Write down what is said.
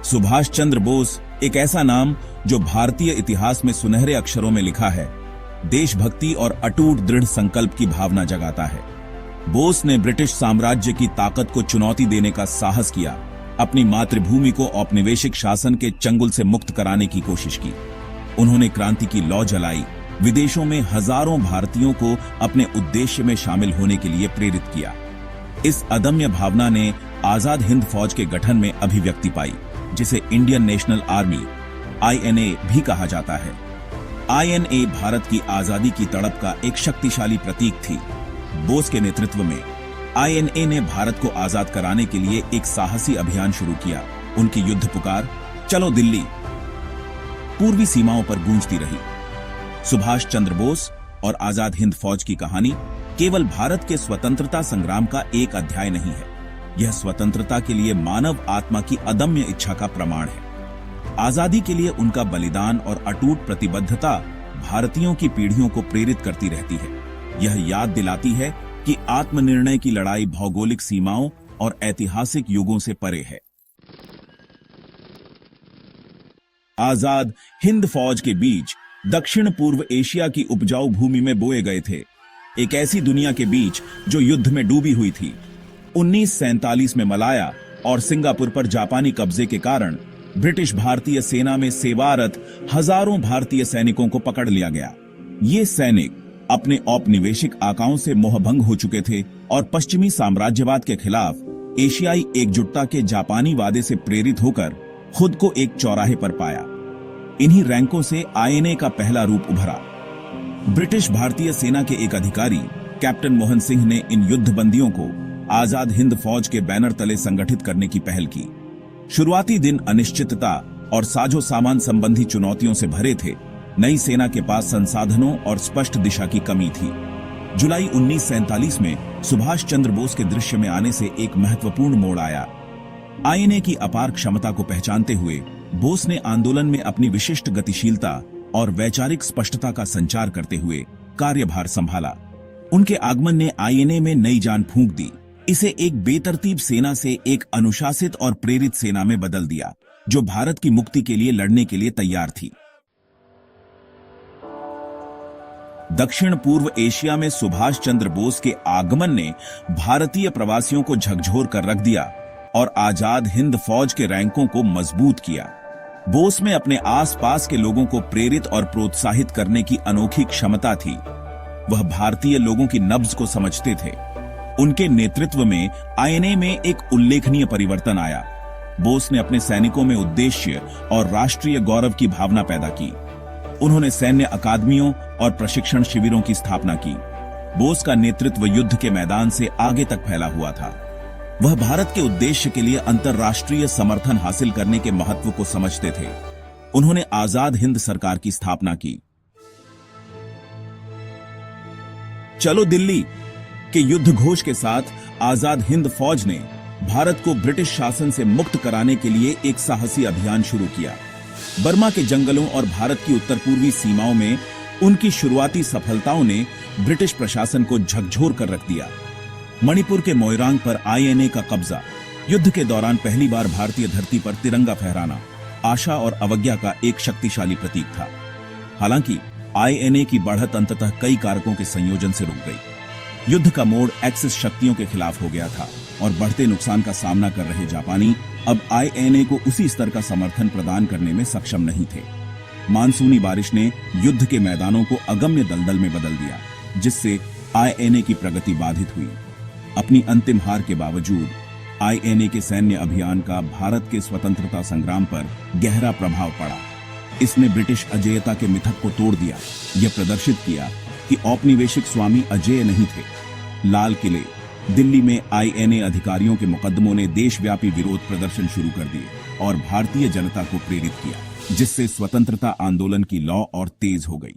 सुभाष चंद्र बोस एक ऐसा नाम जो भारतीय इतिहास में सुनहरे अक्षरों में लिखा है, देशभक्ति और अटूट दृढ़ संकल्प की भावना जगाता है। बोस ने ब्रिटिश साम्राज्य की ताकत को चुनौती देने का साहस किया, अपनी मातृभूमि को औपनिवेशिक शासन के चंगुल से मुक्त कराने की कोशिश की। उन्होंने क्रांति की लौ जलाई, विदेशों में हजारों भारतीयों को अपने उद्देश्य में शामिल होने के लिए प्रेरित किया। इस अदम्य भावना ने आजाद हिंद फौज के गठन में अभिव्यक्ति पाई, जिसे इंडियन नेशनल आर्मी (INA) भी कहा जाता है। INA भारत की आजादी की तड़प का एक शक्तिशाली प्रतीक थी। बोस के नेतृत्व में INA ने भारत को आजाद कराने के लिए एक साहसी अभियान शुरू किया। उनकी युद्ध पुकार चलो दिल्ली पूर्वी सीमाओं पर गूंजती रही। सुभाष चंद्र बोस और आजाद हिंद फौज की कहानी केवल भारत के स्वतंत्रता संग्राम का एक अध्याय नहीं है, यह स्वतंत्रता के लिए मानव आत्मा की अदम्य इच्छा का प्रमाण है। आजादी के लिए उनका बलिदान और अटूट प्रतिबद्धता भारतीयों की पीढ़ियों को प्रेरित करती रहती है। यह याद दिलाती है कि आत्मनिर्णय की लड़ाई भौगोलिक सीमाओं और ऐतिहासिक युगों से परे है। आजाद हिंद फौज के बीज दक्षिण पूर्व एशिया की उपजाऊ भूमि में बोए गए थे, एक ऐसी दुनिया के बीच जो युद्ध में डूबी हुई थी। 1947 में मलाया और सिंगापुर पर जापानी कब्जे के कारण ब्रिटिश भारतीय सेना में सेवारत हजारों भारतीय सैनिकों को पकड़ लिया गया। ये सैनिक अपने औपनिवेशिक आकाओं से मोहभंग हो चुके थे और पश्चिमी साम्राज्यवाद के खिलाफ एशियाई एकजुटता के जापानी वादे से प्रेरित होकर खुद को एक चौराहे पर पाया। इन्हीं रैंकों से INA का पहला रूप उभरा। ब्रिटिश भारतीय सेना के एक अधिकारी कैप्टन मोहन सिंह ने इन युद्धबंदियों को आजाद हिंद फौज के बैनर तले संगठित करने की पहल की। शुरुआती दिन अनिश्चितता और साजो सामान संबंधी चुनौतियों से भरे थे। नई सेना के पास संसाधनों और स्पष्ट दिशा की कमी थी। जुलाई 1947 में सुभाष चंद्र बोस के दृश्य में आने से एक महत्वपूर्ण मोड़ आया। INA की अपार क्षमता को पहचानते हुए बोस ने आंदोलन में अपनी विशिष्ट गतिशीलता और वैचारिक स्पष्टता का संचार करते हुए कार्यभार संभाला। उनके आगमन ने INA में नई जान फूंक दी, इसे एक बेतरतीब सेना से एक अनुशासित और प्रेरित सेना में बदल दिया, जो भारत की मुक्ति के लिए लड़ने के लिए तैयार थी। दक्षिण पूर्व एशिया में सुभाष चंद्र बोस के आगमन ने भारतीय प्रवासियों को झकझोर कर रख दिया और आजाद हिंद फौज के रैंकों को मजबूत किया। बोस में अपने आसपास के लोगों को प्रेरित और प्रोत्साहित करने की अनोखी क्षमता थी। वह भारतीय लोगों की नब्ज को समझते थे। उनके नेतृत्व में INA में एक उल्लेखनीय परिवर्तन आया। बोस ने अपने सैनिकों में उद्देश्य और राष्ट्रीय गौरव की भावना पैदा की। उन्होंने सैन्य अकादमियों और प्रशिक्षण शिविरों की स्थापना की। बोस का नेतृत्व युद्ध के मैदान से आगे तक फैला हुआ था। वह भारत के उद्देश्य के लिए अंतर्राष्ट्रीय समर्थन हासिल करने के महत्व को समझते थे। उन्होंने आजाद हिंद सरकार की स्थापना की। चलो दिल्ली के युद्ध घोष के साथ आजाद हिंद फौज ने भारत को ब्रिटिश शासन से मुक्त कराने के लिए एक साहसी अभियान शुरू किया। बर्मा के जंगलों और भारत की उत्तर पूर्वी सीमाओं में उनकी शुरुआती सफलताओं ने ब्रिटिश प्रशासन को झकझोर कर रख दिया। मणिपुर के मोइरांग पर INA का कब्जा, युद्ध के दौरान पहली बार भारतीय धरती पर तिरंगा फहराना, आशा और अवज्ञा का एक शक्तिशाली प्रतीक था। हालांकि INA की बढ़त अंततः कई कारकों के संयोजन से रुक गई। युद्ध का मोड़ एक्सिस शक्तियों के खिलाफ हो गया था और बढ़ते नुकसान का सामना कर रहे जापानी अब INA को उसी स्तर का समर्थन प्रदान करने में सक्षम नहीं थे। मानसूनी बारिश ने युद्ध के मैदानों को अगम्य दलदल में बदल दिया, जिससे INA की प्रगति बाधित हुई। अपनी अंतिम हार के बावजूद INA के सैन्य अभियान का भारत के स्वतंत्रता संग्राम पर गहरा प्रभाव पड़ा। इसने ब्रिटिश अजेयता के मिथक को तोड़ दिया। यह प्रदर्शित किया कि औपनिवेशिक स्वामी अजेय नहीं थे। लाल किले, दिल्ली में INA अधिकारियों के मुकदमों ने देशव्यापी विरोध प्रदर्शन शुरू कर दिए और भारतीय जनता को प्रेरित किया, जिससे स्वतंत्रता आंदोलन की लौ और तेज हो गई।